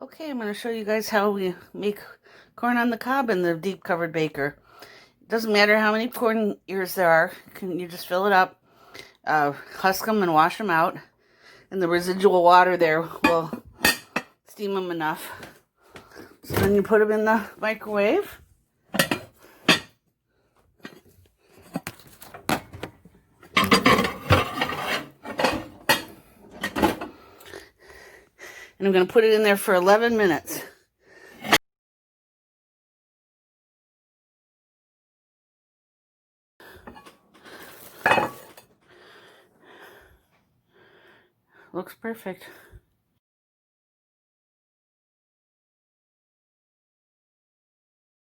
Okay, I'm going to show you guys how we make corn on the cob in the deep covered baker. It doesn't matter how many corn ears there are. You just fill it up, husk them and wash them out. And the residual water there will steam them enough. So then you put them in the microwave. And I'm going to put it in there for 11 minutes. Looks perfect.